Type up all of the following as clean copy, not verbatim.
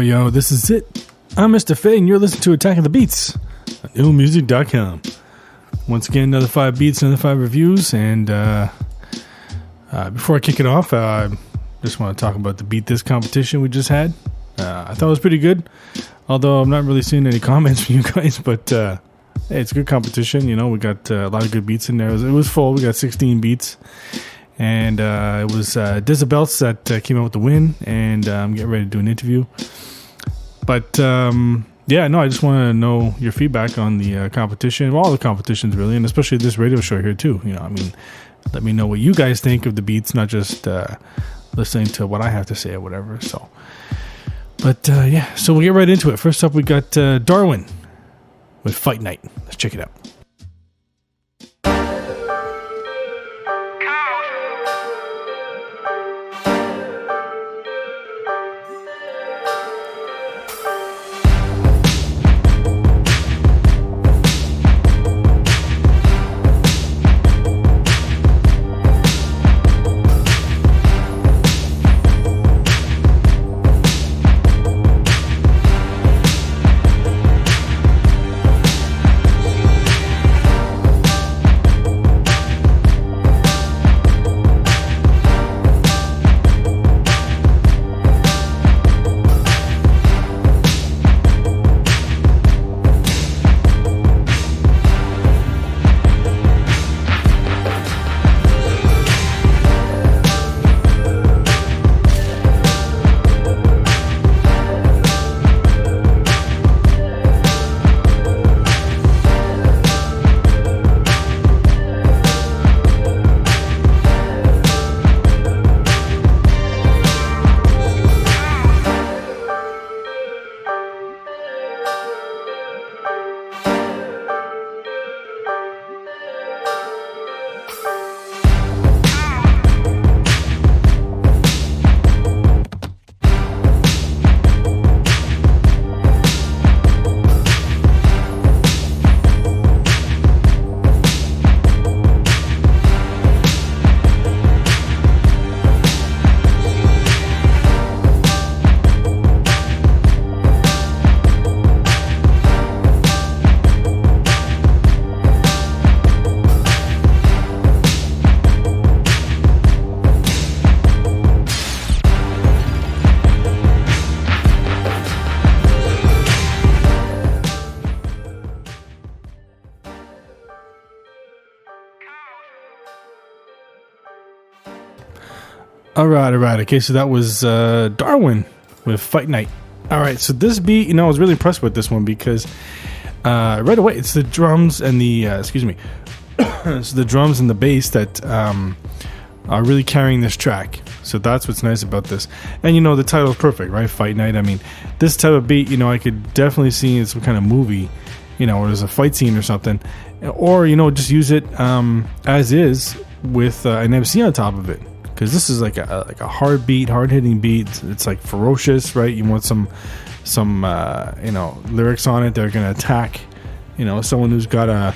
Yo, this is it. I'm Mr. Faye, and you're listening to Attacking the Beats on IllMuzik.com. Once again, another 5 beats, another 5 reviews, and before I kick it off, I just want to talk about the Beat This competition we just had. I thought it was pretty good, although I'm not really seeing any comments from you guys, but hey, it's a good competition. You know, we got a lot of good beats in there. It was full. We got 16 beats. And it was Dizabelts that came out with the win, and I'm getting ready to do an interview. But I just want to know your feedback on the competition, all the competitions really, and especially this radio show here too. You know, I mean, let me know what you guys think of the beats, not just listening to what I have to say or whatever. So, but so we'll get right into it. First up, we got Darwin with Fight Night. Let's check it out. All right. Okay, so that was Darwin with Fight Night. All right, so this beat, I was really impressed with this one because right away it's the drums and the so the drums and the bass that are really carrying this track. So that's what's nice about this. And the title is perfect, right? Fight Night. I mean, this type of beat, I could definitely see in some kind of movie, where there's a fight scene or something, or just use it as is with an MC on top of it. Because this is like a hard beat, hard hitting beat. It's like ferocious, right? You want some lyrics on it that are gonna attack, someone who's got a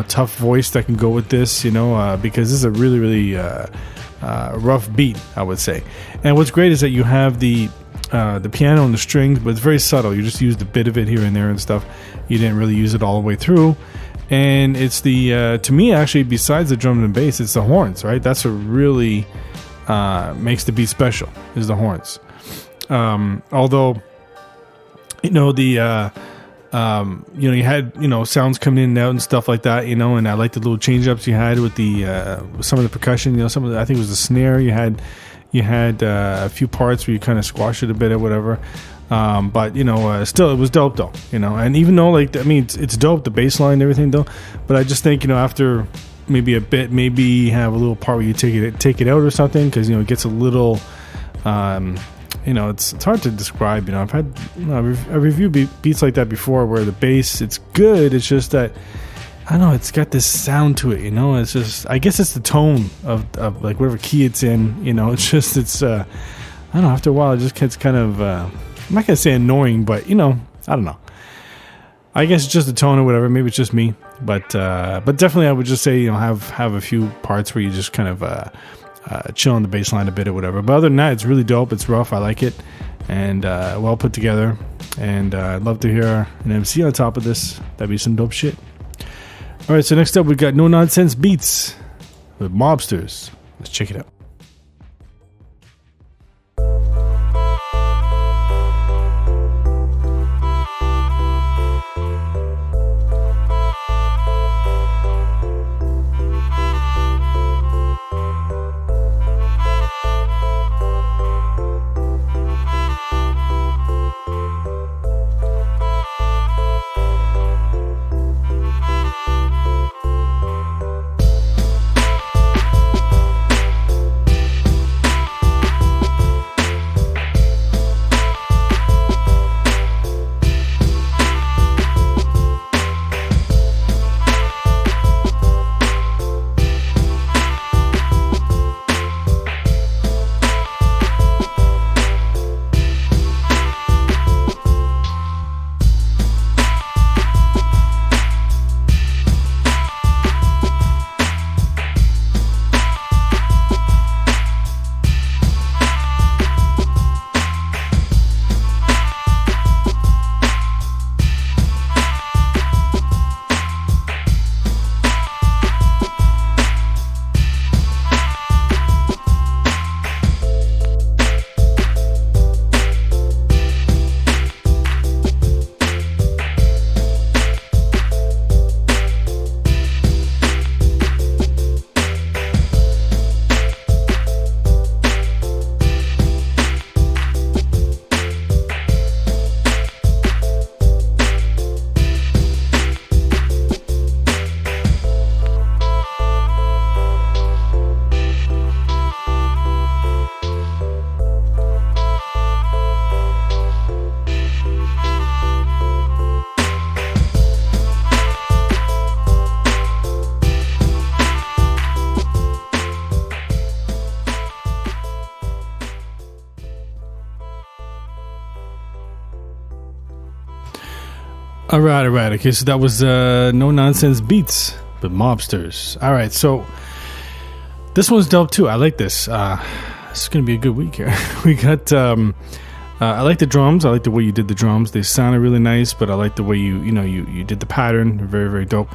tough voice that can go with this, because this is a really rough beat, I would say. And what's great is that you have the piano and the strings, but it's very subtle. You just use a bit of it here and there and stuff. You didn't really use it all the way through. And it's the to me, actually, besides the drum and bass, it's the horns, right? That's what really makes the beat special, is the horns. Although the you had sounds coming in and out and stuff like that, and I like the little change ups you had with the with some of the percussion. Some of I think it was the snare. You had a few parts where you kind of squash it a bit or whatever. But still, it was dope though. And even though it's dope, the bass line and everything though. But I just think after maybe a bit, maybe have a little part where you take it out or something, because it gets a little. It's hard to describe. I've had I've reviewed beats like that before, where the bass, it's good. It's just that I don't know, it's got this sound to it, you know. It's just, I guess it's the tone of like whatever key it's in, you know. It's just, I don't know, after a while it just gets kind of, I'm not gonna say annoying, but you know, I don't know. I guess it's just the tone or whatever. Maybe it's just me, but definitely I would just say, you know, have a few parts where you just kind of chill on the bass line a bit or whatever. But other than that, it's really dope. It's rough. I like it, and well put together. And I'd love to hear an MC on top of this. That'd be some dope shit. All right, so next up we got No Nonsense Beats with Mobsters. Let's check it out. All right. Okay, so that was No Nonsense Beats with Mobsters. All right, so this one's dope too. I like this. This is gonna be a good week here. We got. I like the drums. I like the way you did the drums. They sounded really nice, but I like the way you did the pattern. They're very, very dope.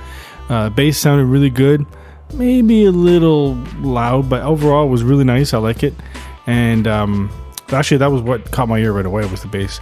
Bass sounded really good. Maybe a little loud, but overall it was really nice. I like it. And actually, that was what caught my ear right away, was the bass.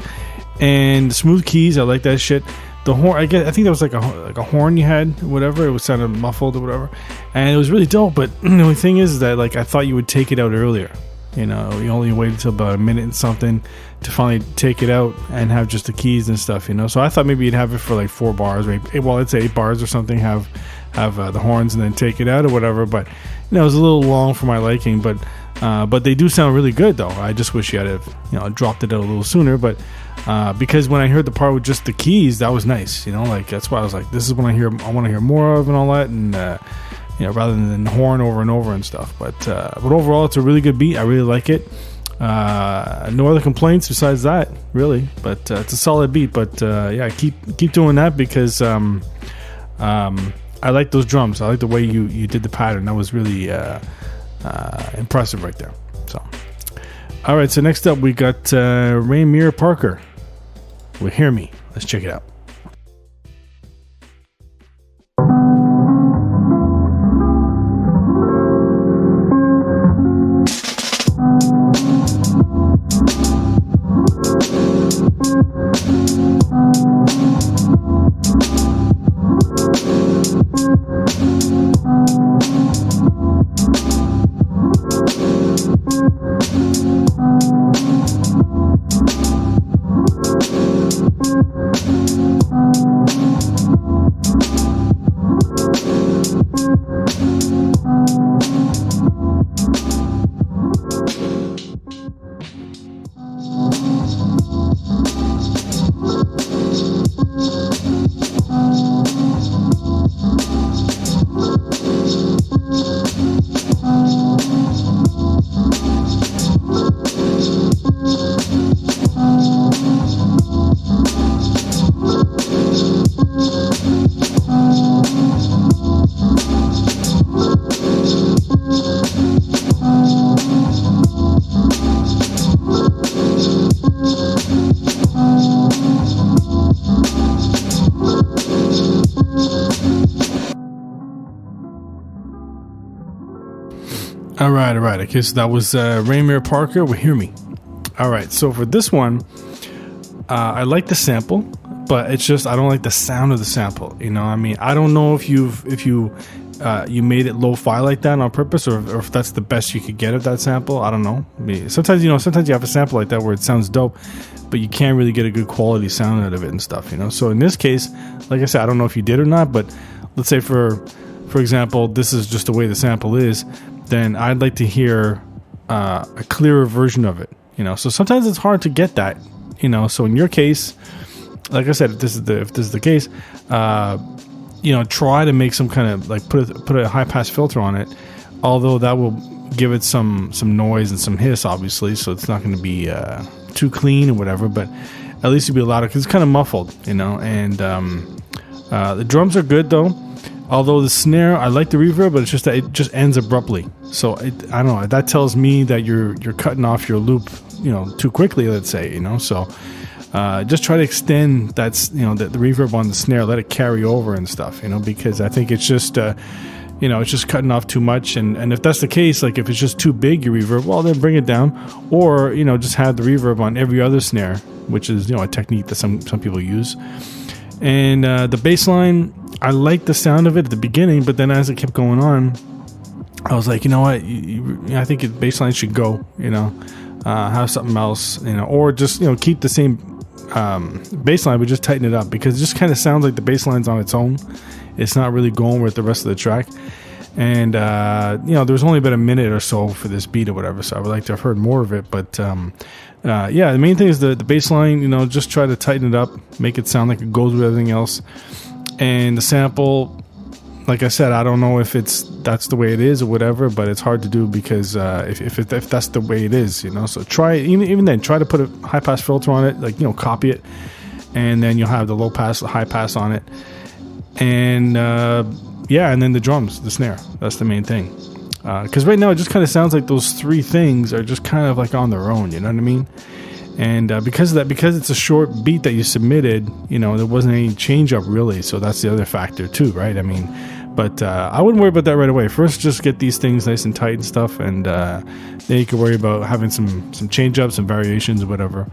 And the smooth keys, I like that shit. The horn, I think that was like a horn you had, whatever. It was sounded muffled or whatever, and it was really dope. But the only thing is that, like, I thought you would take it out earlier. You know, you only waited until about a minute and something to finally take it out and have just the keys and stuff. You know, so I thought maybe you'd have it for like 4 bars, maybe. Well, let's say 8 bars or something. Have the horns and then take it out or whatever. But you know, it was a little long for my liking. But they do sound really good, though. I just wish you had dropped it out a little sooner. But because when I heard the part with just the keys, that was nice. You know, like that's why I was like, this is what I want to hear more of and all that, and rather than horn over and over and stuff. But overall, it's a really good beat. I really like it. No other complaints besides that, really. But it's a solid beat. But yeah, keep doing that, because I like those drums. I like the way you did the pattern. That was really impressive right there. So, all right. So next up, we got Raymir Parker with "Hear Me." Let's check it out. All right. Okay, so that was Raymir Parker with Hear Me. All right, so for this one, I like the sample, but it's just I don't like the sound of the sample. You know, I mean, I don't know if you made it lo-fi like that on purpose, or if that's the best you could get of that sample. I don't know. I mean, sometimes you have a sample like that where it sounds dope, but you can't really get a good quality sound out of it and stuff. You know, so in this case, like I said, I don't know if you did or not, but let's say for example, this is just the way the sample is. Then I'd like to hear a clearer version of it. You know, so sometimes it's hard to get that. You know, so in your case, like I said, if this is the case, try to make some kind of like put a high pass filter on it. Although that will give it some noise and some hiss, obviously, so it's not going to be too clean or whatever. But at least it'll be louder because it's kind of muffled. You know, and the drums are good though. Although the snare, I like the reverb, but it's just that it just ends abruptly. So I don't know. That tells me that you're cutting off your loop, too quickly. Let's say, So just try to extend that, the reverb on the snare. Let it carry over and stuff, because I think it's just, it's just cutting off too much. And if that's the case, like if it's just too big, your reverb, well, then bring it down, or just have the reverb on every other snare, which is a technique that some people use. And the bass line, I liked the sound of it at the beginning, but then as it kept going on, I was like, you know what? I think the bass line should go, have something else, or just, keep the same bass line, but just tighten it up, because it just kind of sounds like the bass line's on its own. It's not really going with the rest of the track. And, there was only about a minute or so for this beat or whatever, so I would like to have heard more of it. But, the main thing is the bass line, just try to tighten it up, make it sound like it goes with everything else. And the sample, like I said, I don't know if that's the way it is or whatever, but it's hard to do because if that's the way it is, So try even then, try to put a high pass filter on it, like copy it, and then you'll have the low pass, the high pass on it, and and then the drums, the snare. That's the main thing. Because right now it just kind of sounds like those three things are just kind of like on their own. You know what I mean? And because of that, because it's a short beat that you submitted, there wasn't any change up really. So that's the other factor too, right? I mean, but I wouldn't worry about that right away. First, just get these things nice and tight and stuff, and then you can worry about having some change ups and variations or whatever.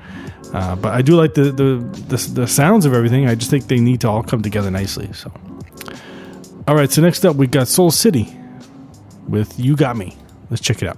But I do like the sounds of everything. I just think they need to all come together nicely. So, all right. So next up, we got Soul City with "You Got Me." Let's check it out.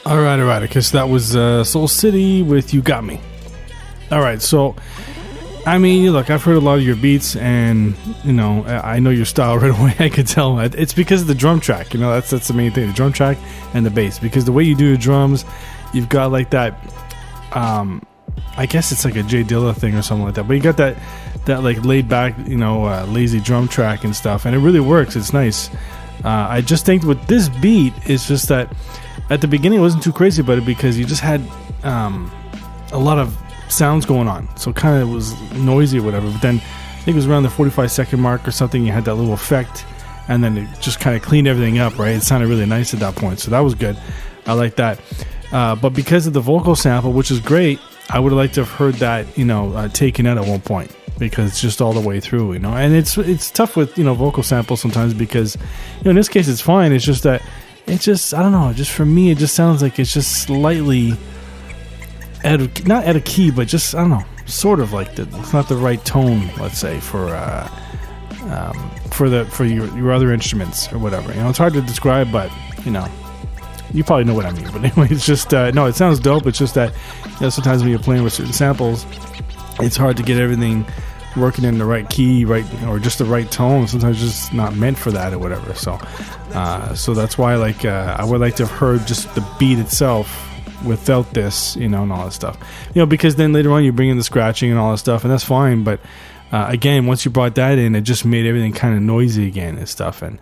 All right. Okay, so that was Soul City with "You Got Me." All right, so I mean, look, I've heard a lot of your beats, and I know your style right away. I could tell it's because of the drum track. That's the main thing: the drum track and the bass. Because the way you do your drums, you've got like that. I guess it's like a Jay Dilla thing or something like that. But you got that like laid back, lazy drum track and stuff, and it really works. It's nice. I just think with this beat, it's just that at the beginning it wasn't too crazy about it because you just had a lot of sounds going on, so kind of was noisy or whatever. But then I think it was around the 45-second mark or something, you had that little effect, and then it just kind of cleaned everything up, right? It sounded really nice at that point, so that was good. I like that. But because of the vocal sample, which is great, I would have liked to have heard that taken out at one point, because it's just all the way through, and it's tough with vocal samples sometimes, because in this case it's fine. It's just that it's just, I don't know, just for me it just sounds like it's just slightly not out of key, but just, I don't know, sort of like it's not the right tone, let's say, for your other instruments or whatever. It's hard to describe, but you probably know what I mean. But anyway, it's just no, it sounds dope. It's just that sometimes when you're playing with certain samples, it's hard to get everything working in the right key, right, or just the right tone. Sometimes it's just not meant for that or whatever. So that's why I would like to have heard just the beat itself without this, and all that stuff, because then later on you bring in the scratching and all that stuff, and that's fine. But again, once you brought that in, it just made everything kind of noisy again and stuff, and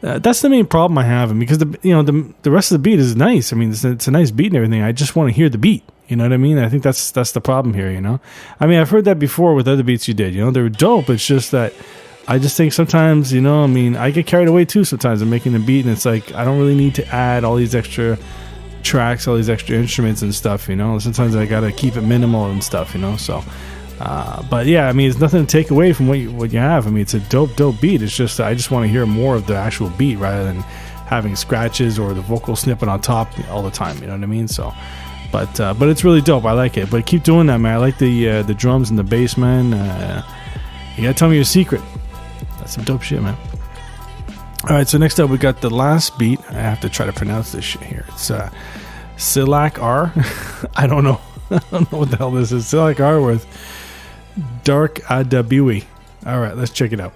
that's the main problem I have. And because the rest of the beat is nice. I mean, it's a nice beat and everything. I just want to hear the beat. You know what I mean? I think that's the problem here. I mean, I've heard that before with other beats you did. They were dope. It's just that I just think sometimes, I get carried away too sometimes in making the beat, and it's like I don't really need to add all these extra tracks, all these extra instruments and stuff. Sometimes I gotta keep it minimal and stuff. So but yeah, I mean, it's nothing to take away from what you have. I mean, it's a dope beat. It's just I just want to hear more of the actual beat rather than having scratches or the vocal snippet on top all the time. You know what I mean? So but it's really dope. I like it. But keep doing that, man. I like the drums and the bass, man. You gotta tell me your secret. That's some dope shit, man. Alright, so next up we got the last beat. I have to try to pronounce this shit here. It's Silac R. I don't know what the hell this is. Silac R with Dark Adabiwi. Alright, let's check it out.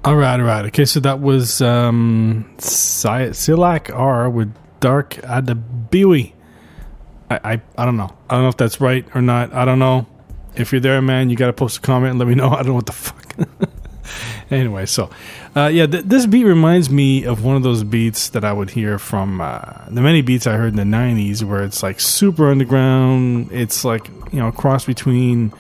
All right. Okay, so that was Silac R with Dark Adabiwi. I don't know. I don't know if that's right or not. I don't know. If you're there, man, you got to post a comment and let me know. I don't know what the fuck. Anyway, so this beat reminds me of one of those beats that I would hear from the many beats I heard in the 90s, where it's like super underground. It's like, a cross between,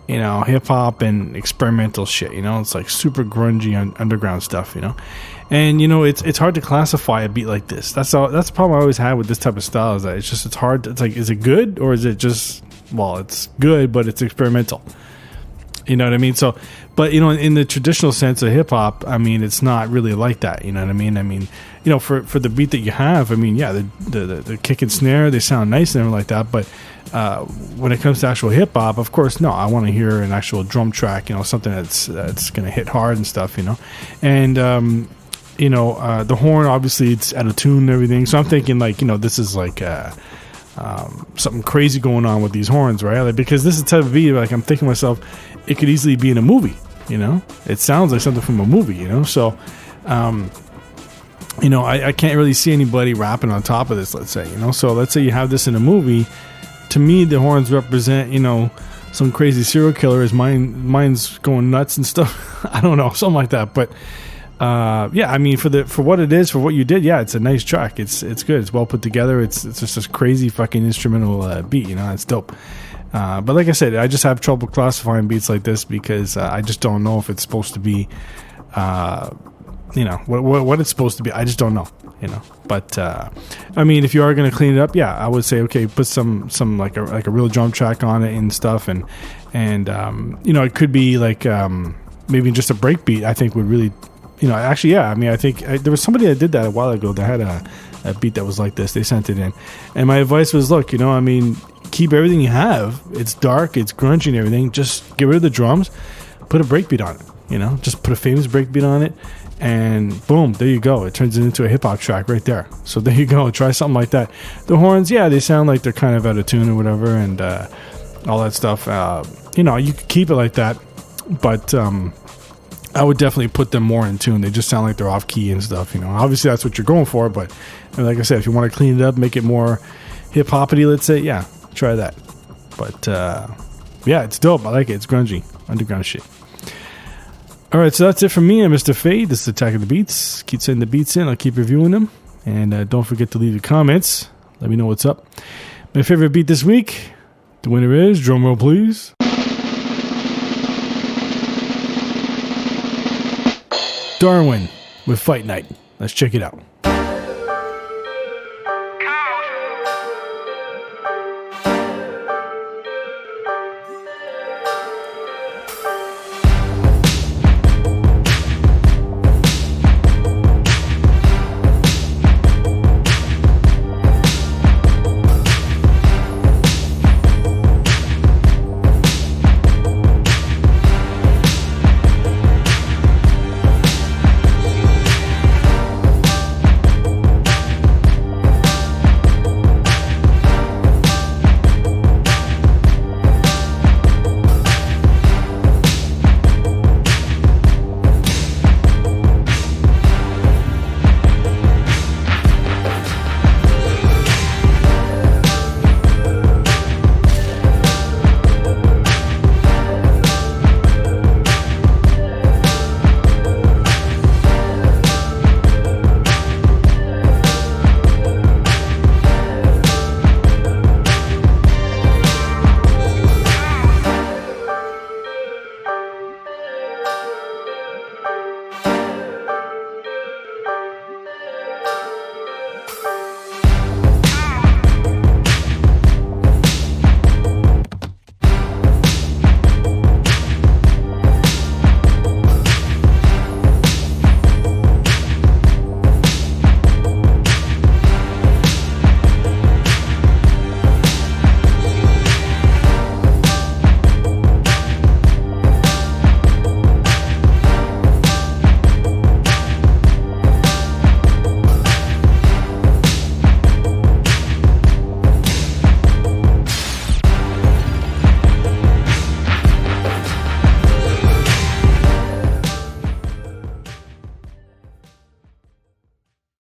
hip hop and experimental shit. It's like super grungy underground stuff. And it's hard to classify a beat like this. That's the problem I always had with this type of style, is that it's hard. It's like, is it good, or is it just, well, it's good but it's experimental? You know what I mean? So, but in the traditional sense of hip hop, I mean, it's not really like that. You know what I mean? I mean, for the beat that you have, I mean, yeah, the kick and snare, they sound nice and everything like that. But when it comes to actual hip hop, of course, no, I want to hear an actual drum track. Something that's going to hit hard and stuff. And the horn, obviously, it's out of tune and everything. So I'm thinking like, this is like something crazy going on with these horns, right? Like, because this is the type of beat, like, I'm thinking to myself, it could easily be in a movie. It sounds like something from a movie. So I can't really see anybody rapping on top of this, let's say. So let's say you have this in a movie. To me, the horns represent some crazy serial killer. His mind's going nuts and stuff. I don't know, something like that. But I mean, for what it is, for what you did, yeah, it's a nice track. It's good. It's well put together. It's just this crazy fucking instrumental beat. It's dope. But like I said, I just have trouble classifying beats like this, because I just don't know if it's supposed to be, what it's supposed to be. I just don't know. But I mean, if you are going to clean it up, yeah, I would say, okay, put some like a real drum track on it and stuff, and it could be like maybe just a break beat. I think would really. Actually, yeah. I mean, I think there was somebody that did that a while ago that had a beat that was like this. They sent it in. And my advice was, look, I mean, keep everything you have. It's dark, it's grungy and everything. Just get rid of the drums, put a breakbeat on it, just put a famous breakbeat on it, and boom, there you go. It turns it into a hip-hop track right there. So there you go. Try something like that. The horns, yeah, they sound like they're kind of out of tune or whatever, and all that stuff. You could keep it like that, but I would definitely put them more in tune. They just sound like they're off key and stuff. Obviously that's what you're going for, but like I said, if you want to clean it up, make it more hip hoppity, let's say, yeah, try that. But yeah, it's dope. I like it. It's grungy, underground shit. All right, so that's it from me and Mr. Fade. This is Attack of the Beats. Keep sending the beats in. I'll keep reviewing them, and don't forget to leave your comments. Let me know what's up. My favorite beat this week, the winner is, drum roll please, Darwin with Fight Night. Let's check it out.